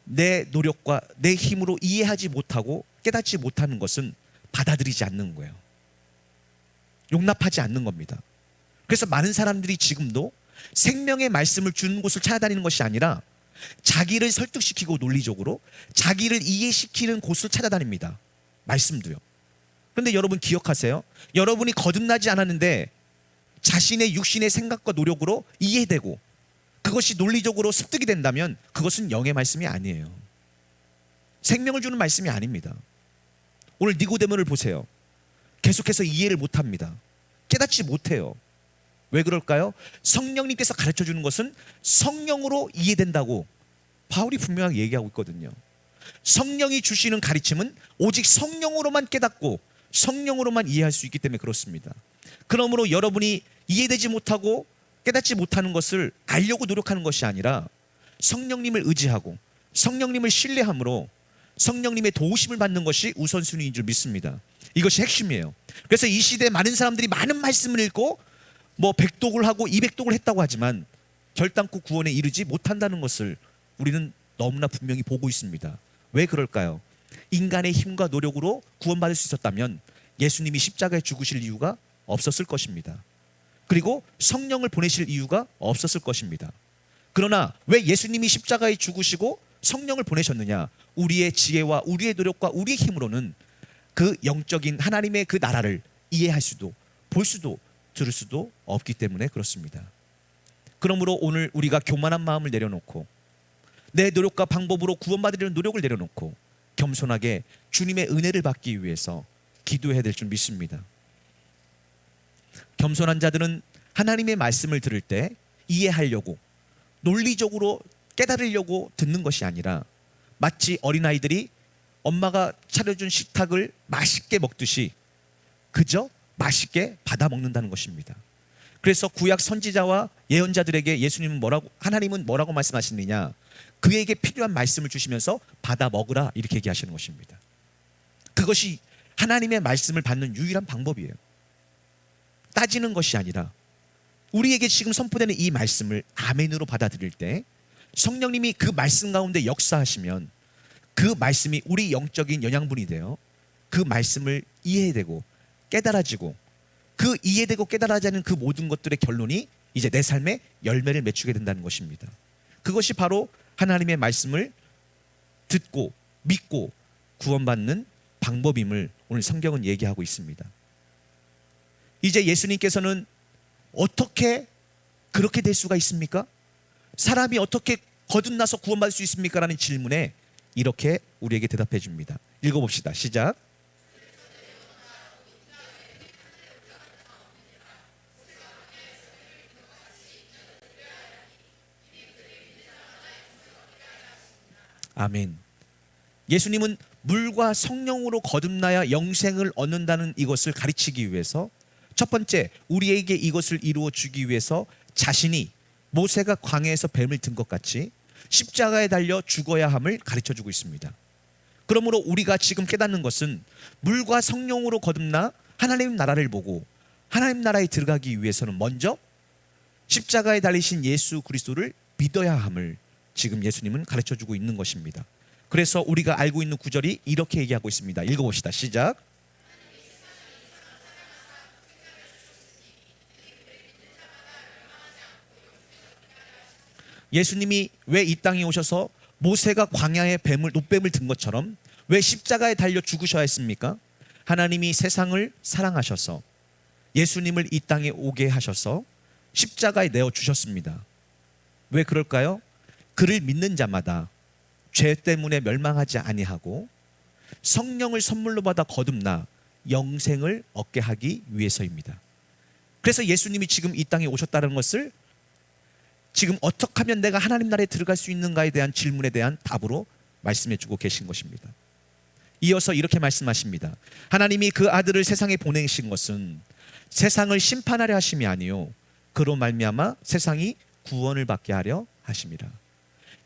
Speaker 1: 내 노력과 내 힘으로 이해하지 못하고 깨닫지 못하는 것은 받아들이지 않는 거예요. 용납하지 않는 겁니다. 그래서 많은 사람들이 지금도 생명의 말씀을 주는 곳을 찾아다니는 것이 아니라 자기를 설득시키고 논리적으로 자기를 이해시키는 곳을 찾아다닙니다. 말씀도요. 그런데 여러분 기억하세요? 여러분이 거듭나지 않았는데 자신의 육신의 생각과 노력으로 이해되고 그것이 논리적으로 습득이 된다면 그것은 영의 말씀이 아니에요. 생명을 주는 말씀이 아닙니다. 오늘 니고데모를 보세요. 계속해서 이해를 못합니다. 깨닫지 못해요. 왜 그럴까요? 성령님께서 가르쳐주는 것은 성령으로 이해된다고 바울이 분명하게 얘기하고 있거든요. 성령이 주시는 가르침은 오직 성령으로만 깨닫고 성령으로만 이해할 수 있기 때문에 그렇습니다. 그러므로 여러분이 이해되지 못하고 깨닫지 못하는 것을 알려고 노력하는 것이 아니라 성령님을 의지하고 성령님을 신뢰함으로 성령님의 도우심을 받는 것이 우선순위인 줄 믿습니다. 이것이 핵심이에요. 그래서 이 시대에 많은 사람들이 많은 말씀을 읽고 100독을 하고 200독을 했다고 하지만 결단코 구원에 이르지 못한다는 것을 우리는 너무나 분명히 보고 있습니다. 왜 그럴까요? 인간의 힘과 노력으로 구원받을 수 있었다면 예수님이 십자가에 죽으실 이유가 없었을 것입니다. 그리고 성령을 보내실 이유가 없었을 것입니다. 그러나 왜 예수님이 십자가에 죽으시고 성령을 보내셨느냐? 우리의 지혜와 우리의 노력과 우리의 힘으로는 그 영적인 하나님의 그 나라를 이해할 수도 볼 수도 들을 수도 없기 때문에 그렇습니다. 그러므로 오늘 우리가 교만한 마음을 내려놓고 내 노력과 방법으로 구원받으려는 노력을 내려놓고 겸손하게 주님의 은혜를 받기 위해서 기도해야 될 줄 믿습니다. 겸손한 자들은 하나님의 말씀을 들을 때 이해하려고 논리적으로 깨달으려고 듣는 것이 아니라 마치 어린아이들이 엄마가 차려준 식탁을 맛있게 먹듯이 그저 맛있게 받아 먹는다는 것입니다. 그래서 구약 선지자와 예언자들에게 하나님은 뭐라고 말씀하시느냐? 그에게 필요한 말씀을 주시면서 받아 먹으라 이렇게 얘기하시는 것입니다. 그것이 하나님의 말씀을 받는 유일한 방법이에요. 따지는 것이 아니라 우리에게 지금 선포되는 이 말씀을 아멘으로 받아들일 때 성령님이 그 말씀 가운데 역사하시면 그 말씀이 우리 영적인 영양분이 되어 그 말씀을 이해되고 깨달아지고 그 이해되고 깨달아지는 그 모든 것들의 결론이 이제 내 삶에 열매를 맺추게 된다는 것입니다. 그것이 바로 하나님의 말씀을 듣고 믿고 구원받는 방법임을 오늘 성경은 얘기하고 있습니다. 이제 예수님께서는 어떻게 그렇게 될 수가 있습니까? 사람이 어떻게 거듭나서 구원받을 수 있습니까? 라는 질문에 이렇게 우리에게 대답해 줍니다. 읽어봅시다. 시작. 아멘. 예수님은 물과 성령으로 거듭나야 영생을 얻는다는 이것을 가르치기 위해서 첫 번째, 우리에게 이것을 이루어 주기 위해서 자신이 모세가 광야에서 뱀을 든 것 같이 십자가에 달려 죽어야 함을 가르쳐주고 있습니다. 그러므로 우리가 지금 깨닫는 것은 물과 성령으로 거듭나 하나님 나라를 보고 하나님 나라에 들어가기 위해서는 먼저 십자가에 달리신 예수 그리스도를 믿어야 함을 지금 예수님은 가르쳐주고 있는 것입니다. 그래서 우리가 알고 있는 구절이 이렇게 얘기하고 있습니다. 읽어봅시다. 시작. 예수님이 왜 이 땅에 오셔서 모세가 광야에 노뱀을 든 것처럼 왜 십자가에 달려 죽으셔야 했습니까? 하나님이 세상을 사랑하셔서 예수님을 이 땅에 오게 하셔서 십자가에 내어 주셨습니다. 왜 그럴까요? 그를 믿는 자마다 죄 때문에 멸망하지 아니하고 성령을 선물로 받아 거듭나 영생을 얻게 하기 위해서입니다. 그래서 예수님이 지금 이 땅에 오셨다는 것을 지금 어떻게 하면 내가 하나님 나라에 들어갈 수 있는가에 대한 질문에 대한 답으로 말씀해 주고 계신 것입니다. 이어서 이렇게 말씀하십니다. 하나님이 그 아들을 세상에 보내신 것은 세상을 심판하려 하심이 아니요 그로 말미암아 세상이 구원을 받게 하려 하심이라.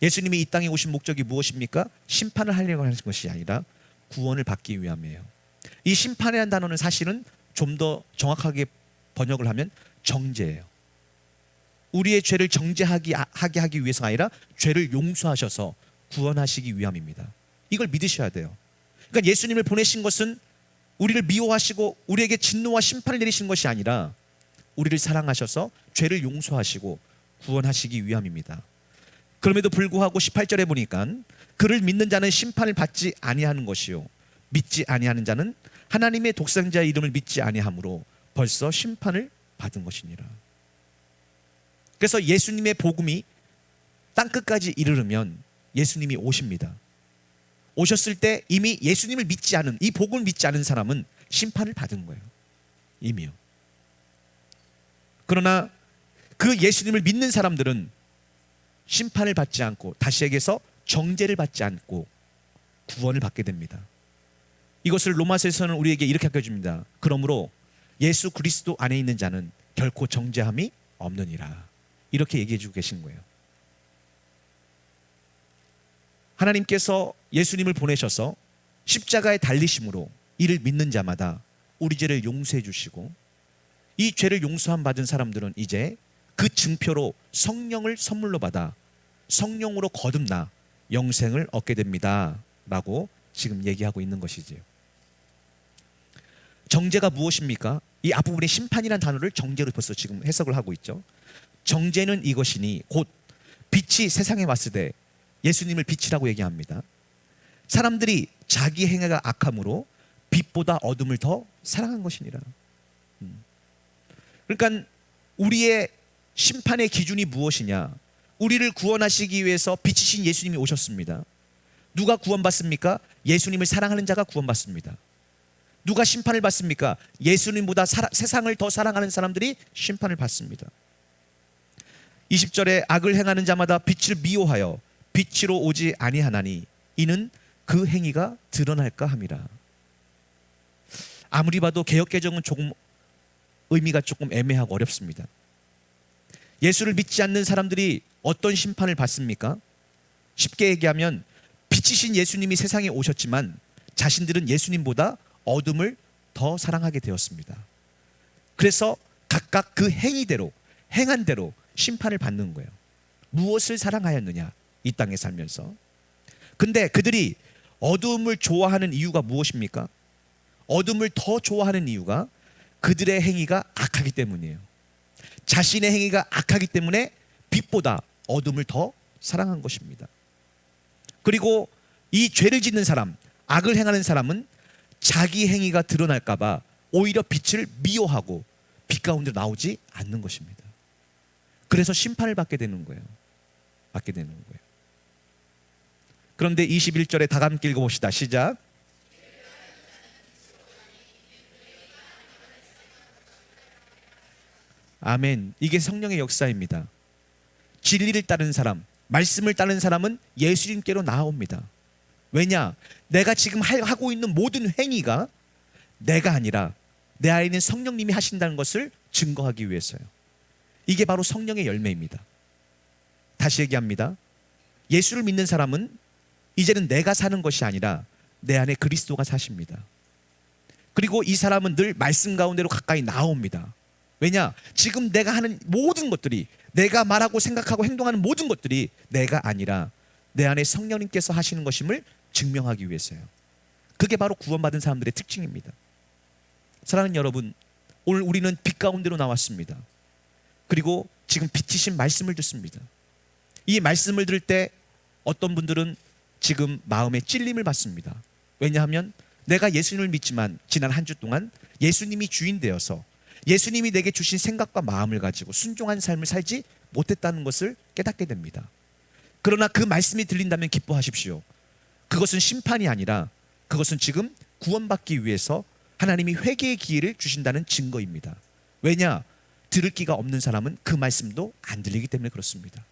Speaker 1: 예수님이 이 땅에 오신 목적이 무엇입니까? 심판을 하려고 하는 것이 아니라 구원을 받기 위함이에요. 이 심판이라는 단어는 사실은 좀 더 정확하게 번역을 하면 정죄예요. 우리의 죄를 정죄하게 하기 위해서가 아니라 죄를 용서하셔서 구원하시기 위함입니다. 이걸 믿으셔야 돼요. 그러니까 예수님을 보내신 것은 우리를 미워하시고 우리에게 진노와 심판을 내리신 것이 아니라 우리를 사랑하셔서 죄를 용서하시고 구원하시기 위함입니다. 그럼에도 불구하고 18절에 보니까 그를 믿는 자는 심판을 받지 아니하는 것이요 믿지 아니하는 자는 하나님의 독생자의 이름을 믿지 아니하므로 벌써 심판을 받은 것이니라. 그래서 예수님의 복음이 땅끝까지 이르르면 예수님이 오십니다. 오셨을 때 이미 예수님을 믿지 않은, 이 복음을 믿지 않은 사람은 심판을 받은 거예요. 이미요. 그러나 그 예수님을 믿는 사람들은 심판을 받지 않고, 다시 얘기해서 정죄를 받지 않고 구원을 받게 됩니다. 이것을 로마서에서는 우리에게 이렇게 알려줍니다. 그러므로 예수 그리스도 안에 있는 자는 결코 정죄함이 없느니라. 이렇게 얘기해 주고 계신 거예요. 하나님께서 예수님을 보내셔서 십자가에 달리심으로 이를 믿는 자마다 우리 죄를 용서해 주시고, 이 죄를 용서함 받은 사람들은 이제 그 증표로 성령을 선물로 받아 성령으로 거듭나 영생을 얻게 됩니다 라고 지금 얘기하고 있는 것이지요. 정죄가 무엇입니까? 이 앞부분에 심판이라는 단어를 정죄로 벌써 지금 해석을 하고 있죠. 정죄는 이것이니 곧 빛이 세상에 왔을 때, 예수님을 빛이라고 얘기합니다. 사람들이 자기 행위가 악함으로 빛보다 어둠을 더 사랑한 것이니라. 그러니까 우리의 심판의 기준이 무엇이냐? 우리를 구원하시기 위해서 빛이신 예수님이 오셨습니다. 누가 구원받습니까? 예수님을 사랑하는 자가 구원받습니다. 누가 심판을 받습니까? 예수님보다 세상을 더 사랑하는 사람들이 심판을 받습니다. 20절에 악을 행하는 자마다 빛을 미워하여 빛으로 오지 아니하나니 이는 그 행위가 드러날까 함이라. 아무리 봐도 개역개정은 조금 의미가 조금 애매하고 어렵습니다. 예수를 믿지 않는 사람들이 어떤 심판을 받습니까? 쉽게 얘기하면 빛이신 예수님이 세상에 오셨지만 자신들은 예수님보다 어둠을 더 사랑하게 되었습니다. 그래서 각각 그 행위대로, 행한 대로 심판을 받는 거예요. 무엇을 사랑하였느냐, 이 땅에 살면서. 근데 그들이 어둠을 좋아하는 이유가 무엇입니까? 어둠을 더 좋아하는 이유가 그들의 행위가 악하기 때문이에요. 자신의 행위가 악하기 때문에 빛보다 어둠을 더 사랑한 것입니다. 그리고 이 죄를 짓는 사람, 악을 행하는 사람은 자기 행위가 드러날까 봐 오히려 빛을 미워하고 빛 가운데 나오지 않는 것입니다. 그래서 심판을 받게 되는 거예요. 받게 되는 거예요. 그런데 21절에 다 함께 읽어봅시다. 시작. 아멘. 이게 성령의 역사입니다. 진리를 따르는 사람, 말씀을 따르는 사람은 예수님께로 나아옵니다. 왜냐? 내가 지금 하고 있는 모든 행위가 내가 아니라 내 안에 있는 성령님이 하신다는 것을 증거하기 위해서요. 이게 바로 성령의 열매입니다. 다시 얘기합니다. 예수를 믿는 사람은 이제는 내가 사는 것이 아니라 내 안에 그리스도가 사십니다. 그리고 이 사람은 늘 말씀 가운데로 가까이 나옵니다. 왜냐? 지금 내가 하는 모든 것들이, 내가 말하고 생각하고 행동하는 모든 것들이 내가 아니라 내 안에 성령님께서 하시는 것임을 증명하기 위해서요. 그게 바로 구원받은 사람들의 특징입니다. 사랑하는 여러분, 오늘 우리는 빛 가운데로 나왔습니다. 그리고 지금 빛이신 말씀을 듣습니다. 이 말씀을 들을 때 어떤 분들은 지금 마음에 찔림을 받습니다. 왜냐하면 내가 예수님을 믿지만 지난 한 주 동안 예수님이 주인 되어서 예수님이 내게 주신 생각과 마음을 가지고 순종한 삶을 살지 못했다는 것을 깨닫게 됩니다. 그러나 그 말씀이 들린다면 기뻐하십시오. 그것은 심판이 아니라 그것은 지금 구원받기 위해서 하나님이 회개의 기회를 주신다는 증거입니다. 왜냐? 들을 귀가 없는 사람은 그 말씀도 안 들리기 때문에 그렇습니다.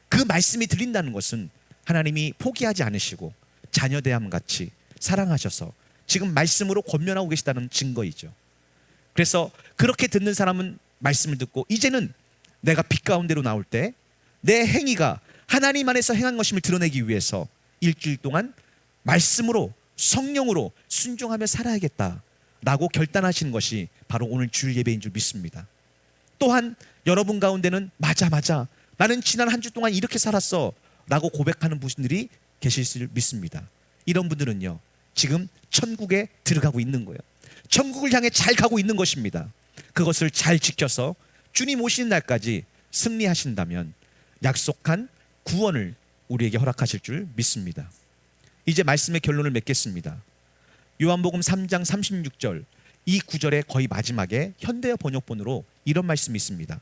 Speaker 1: 그 말씀이 들린다는 것은 하나님이 포기하지 않으시고 자녀대함 같이 사랑하셔서 지금 말씀으로 권면하고 계시다는 증거이죠. 그래서 그렇게 듣는 사람은 말씀을 듣고 이제는 내가 빛 가운데로 나올 때 내 행위가 하나님 안에서 행한 것임을 드러내기 위해서 일주일 동안 말씀으로, 성령으로 순종하며 살아야겠다라고 결단하시는 것이 바로 오늘 주일 예배인 줄 믿습니다. 또한 여러분 가운데는 맞아 나는 지난 한 주 동안 이렇게 살았어 라고 고백하는 분들이 계실 줄 믿습니다. 이런 분들은요, 지금 천국에 들어가고 있는 거예요. 천국을 향해 잘 가고 있는 것입니다. 그것을 잘 지켜서 주님 오시는 날까지 승리하신다면 약속한 구원을 우리에게 허락하실 줄 믿습니다. 이제 말씀의 결론을 맺겠습니다. 요한복음 3장 36절, 이 구절의 거의 마지막에 현대어 번역본으로 이런 말씀이 있습니다.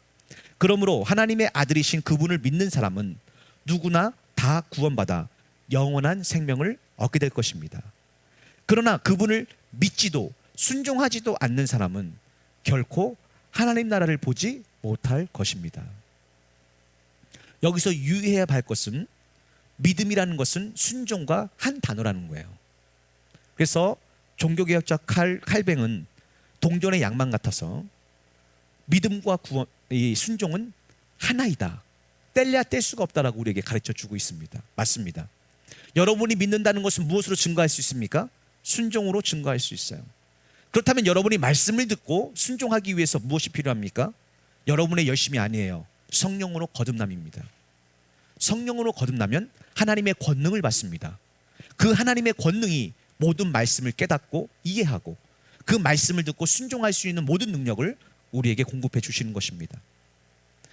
Speaker 1: 그러므로 하나님의 아들이신 그분을 믿는 사람은 누구나 다 구원받아 영원한 생명을 얻게 될 것입니다. 그러나 그분을 믿지도 순종하지도 않는 사람은 결코 하나님 나라를 보지 못할 것입니다. 여기서 유의해야 할 것은 믿음이라는 것은 순종과 한 단어라는 거예요. 그래서 종교개혁자 칼뱅은 동전의 양만 같아서 믿음과 이 순종은 하나이다, 뗄래야 뗄 수가 없다라고 우리에게 가르쳐 주고 있습니다. 맞습니다. 여러분이 믿는다는 것은 무엇으로 증거할 수 있습니까? 순종으로 증거할 수 있어요. 그렇다면 여러분이 말씀을 듣고 순종하기 위해서 무엇이 필요합니까? 여러분의 열심이 아니에요. 성령으로 거듭남입니다. 성령으로 거듭나면 하나님의 권능을 받습니다. 그 하나님의 권능이 모든 말씀을 깨닫고 이해하고 그 말씀을 듣고 순종할 수 있는 모든 능력을 우리에게 공급해 주시는 것입니다.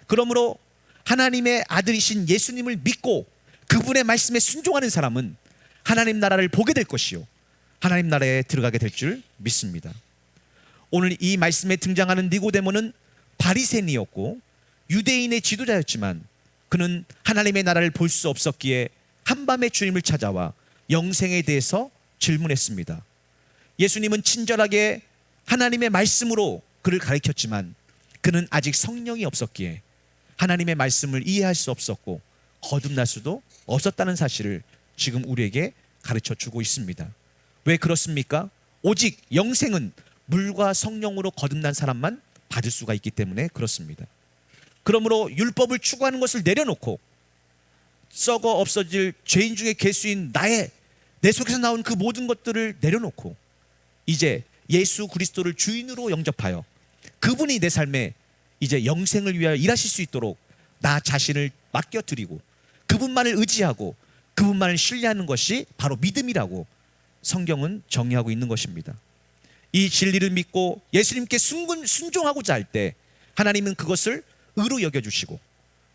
Speaker 1: 그러므로 하나님의 아들이신 예수님을 믿고 그분의 말씀에 순종하는 사람은 하나님 나라를 보게 될 것이요, 하나님 나라에 들어가게 될 줄 믿습니다. 오늘 이 말씀에 등장하는 니고데모는 바리새인이었고 유대인의 지도자였지만 그는 하나님의 나라를 볼 수 없었기에 한밤에 주님을 찾아와 영생에 대해서 질문했습니다. 예수님은 친절하게 하나님의 말씀으로 그를 가르쳤지만 그는 아직 성령이 없었기에 하나님의 말씀을 이해할 수 없었고 거듭날 수도 없었다는 사실을 지금 우리에게 가르쳐 주고 있습니다. 왜 그렇습니까? 오직 영생은 물과 성령으로 거듭난 사람만 받을 수가 있기 때문에 그렇습니다. 그러므로 율법을 추구하는 것을 내려놓고 썩어 없어질 죄인 중에 괴수인 내 속에서 나온 그 모든 것들을 내려놓고 이제 예수 그리스도를 주인으로 영접하여 그분이 내 삶에 이제 영생을 위하여 일하실 수 있도록 나 자신을 맡겨드리고 그분만을 의지하고 그분만을 신뢰하는 것이 바로 믿음이라고 성경은 정의하고 있는 것입니다. 이 진리를 믿고 예수님께 순종하고자 할 때 하나님은 그것을 의로 여겨주시고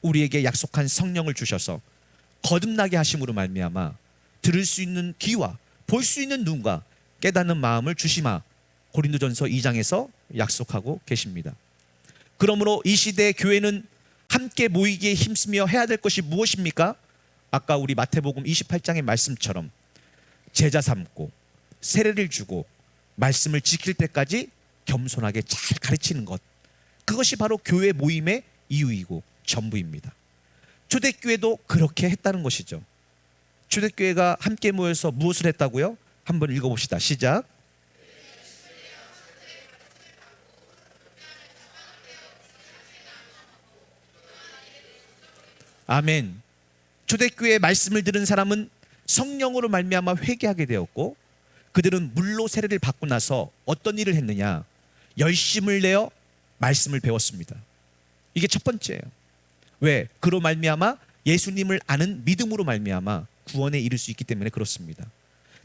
Speaker 1: 우리에게 약속한 성령을 주셔서 거듭나게 하심으로 말미암아 들을 수 있는 귀와 볼 수 있는 눈과 깨닫는 마음을 주시마 고린도전서 2장에서 약속하고 계십니다. 그러므로 이 시대의 교회는 함께 모이기에 힘쓰며 해야 될 것이 무엇입니까? 아까 우리 마태복음 28장의 말씀처럼 제자 삼고 세례를 주고 말씀을 지킬 때까지 겸손하게 잘 가르치는 것, 그것이 바로 교회 모임의 이유이고 전부입니다. 초대교회도 그렇게 했다는 것이죠. 초대교회가 함께 모여서 무엇을 했다고요? 한번 읽어봅시다. 시작. 아멘. 초대교회의 말씀을 들은 사람은 성령으로 말미암아 회개하게 되었고 그들은 물로 세례를 받고 나서 어떤 일을 했느냐? 열심을 내어 말씀을 배웠습니다. 이게 첫 번째예요. 왜? 그로 말미암아 예수님을 아는 믿음으로 말미암아 구원에 이를 수 있기 때문에 그렇습니다.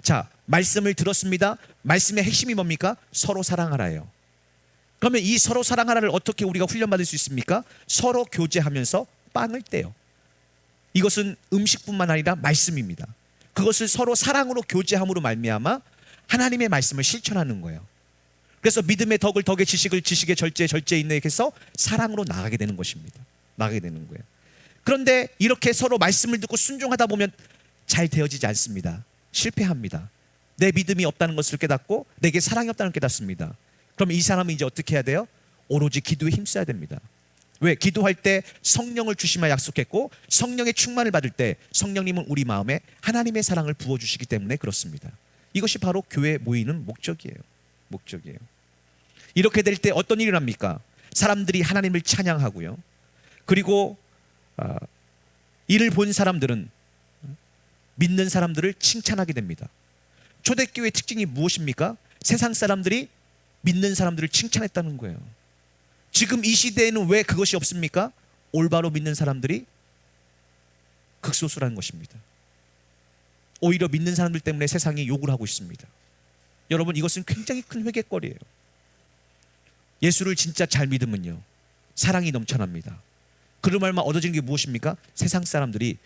Speaker 1: 자, 말씀을 들었습니다. 말씀의 핵심이 뭡니까? 서로 사랑하라예요. 그러면 이 서로 사랑하라를 어떻게 우리가 훈련받을 수 있습니까? 서로 교제하면서 빵을 떼요. 이것은 음식뿐만 아니라 말씀입니다. 그것을 서로 사랑으로 교제함으로 말미암아 하나님의 말씀을 실천하는 거예요. 그래서 믿음의 덕을 덕의 지식을 지식의 절제의 절제에 인내해서 사랑으로 나가게 되는 것입니다. 나가게 되는 거예요. 그런데 이렇게 서로 말씀을 듣고 순종하다 보면 잘 되어지지 않습니다. 실패합니다. 내 믿음이 없다는 것을 깨닫고 내게 사랑이 없다는 걸 깨닫습니다. 그럼 이 사람은 이제 어떻게 해야 돼요? 오로지 기도에 힘써야 됩니다. 왜? 기도할 때 성령을 주시마 약속했고 성령의 충만을 받을 때 성령님은 우리 마음에 하나님의 사랑을 부어주시기 때문에 그렇습니다. 이것이 바로 교회 모이는 목적이에요. 목적이에요. 이렇게 될 때 어떤 일이 납니까? 사람들이 하나님을 찬양하고요. 그리고 이를 본 사람들은 믿는 사람들을 칭찬하게 됩니다. 초대교회의 특징이 무엇입니까? 세상 사람들이 믿는 사람들을 칭찬했다는 거예요. 지금 이 시대에는 왜 그것이 없습니까? 올바로 믿는 사람들이 극소수라는 것입니다. 오히려 믿는 사람들 때문에 세상이 욕을 하고 있습니다. 여러분, 이것은 굉장히 큰 회개거리예요. 예수를 진짜 잘 믿으면요, 사랑이 넘쳐납니다. 그런 말만 얻어지는 게 무엇입니까? 세상 사람들이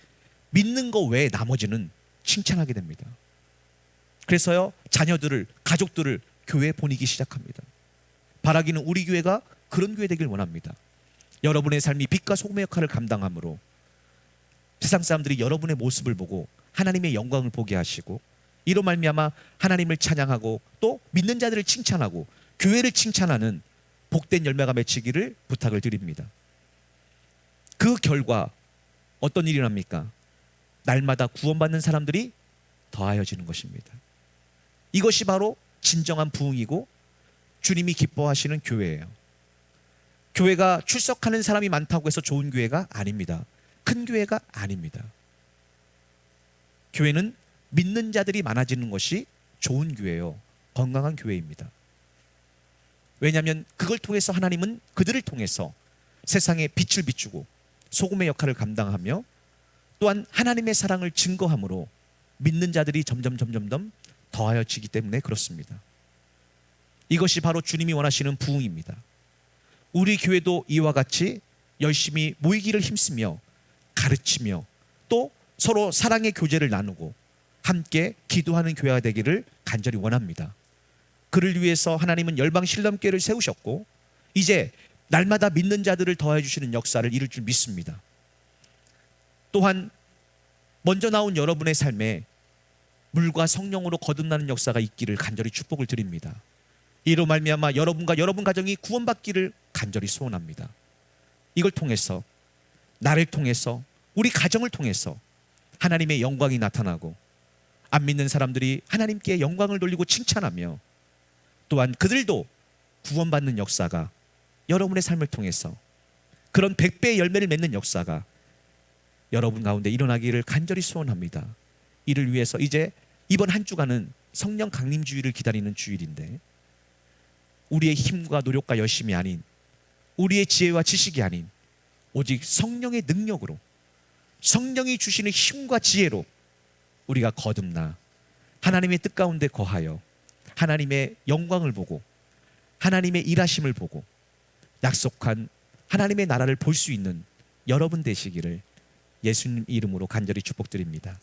Speaker 1: 믿는 거 외에 나머지는 칭찬하게 됩니다. 그래서요, 자녀들을, 가족들을 교회에 보내기 시작합니다. 바라기는 우리 교회가 그런 교회 되길 원합니다. 여러분의 삶이 빛과 소금의 역할을 감당함으로 세상 사람들이 여러분의 모습을 보고 하나님의 영광을 보게 하시고 이로 말미암아 하나님을 찬양하고 또 믿는 자들을 칭찬하고 교회를 칭찬하는 복된 열매가 맺히기를 부탁을 드립니다. 그 결과 어떤 일이 납니까? 날마다 구원받는 사람들이 더하여지는 것입니다. 이것이 바로 진정한 부흥이고 주님이 기뻐하시는 교회예요. 교회가 출석하는 사람이 많다고 해서 좋은 교회가 아닙니다. 큰 교회가 아닙니다. 교회는 믿는 자들이 많아지는 것이 좋은 교회요, 건강한 교회입니다. 왜냐하면 그걸 통해서 하나님은 그들을 통해서 세상에 빛을 비추고 소금의 역할을 감당하며 또한 하나님의 사랑을 증거함으로 믿는 자들이 점점 더하여지기 때문에 그렇습니다. 이것이 바로 주님이 원하시는 부흥입니다. 우리 교회도 이와 같이 열심히 모이기를 힘쓰며 가르치며 또 서로 사랑의 교제를 나누고 함께 기도하는 교회가 되기를 간절히 원합니다. 그를 위해서 하나님은 열방 신령교회를 세우셨고 이제 날마다 믿는 자들을 더해 주시는 역사를 이룰 줄 믿습니다. 또한 먼저 나온 여러분의 삶에 물과 성령으로 거듭나는 역사가 있기를 간절히 축복을 드립니다. 이로 말미암아 여러분과 여러분 가정이 구원받기를 간절히 소원합니다. 이걸 통해서, 나를 통해서, 우리 가정을 통해서 하나님의 영광이 나타나고 안 믿는 사람들이 하나님께 영광을 돌리고 칭찬하며 또한 그들도 구원받는 역사가 여러분의 삶을 통해서 그런 100배의 열매를 맺는 역사가 여러분 가운데 일어나기를 간절히 소원합니다. 이를 위해서 이제 이번 한 주간은 성령 강림 주일을 기다리는 주일인데, 우리의 힘과 노력과 열심이 아닌, 우리의 지혜와 지식이 아닌 오직 성령의 능력으로, 성령이 주시는 힘과 지혜로 우리가 거듭나 하나님의 뜻 가운데 거하여 하나님의 영광을 보고 하나님의 일하심을 보고 약속한 하나님의 나라를 볼 수 있는 여러분 되시기를 예수님 이름으로 간절히 축복드립니다.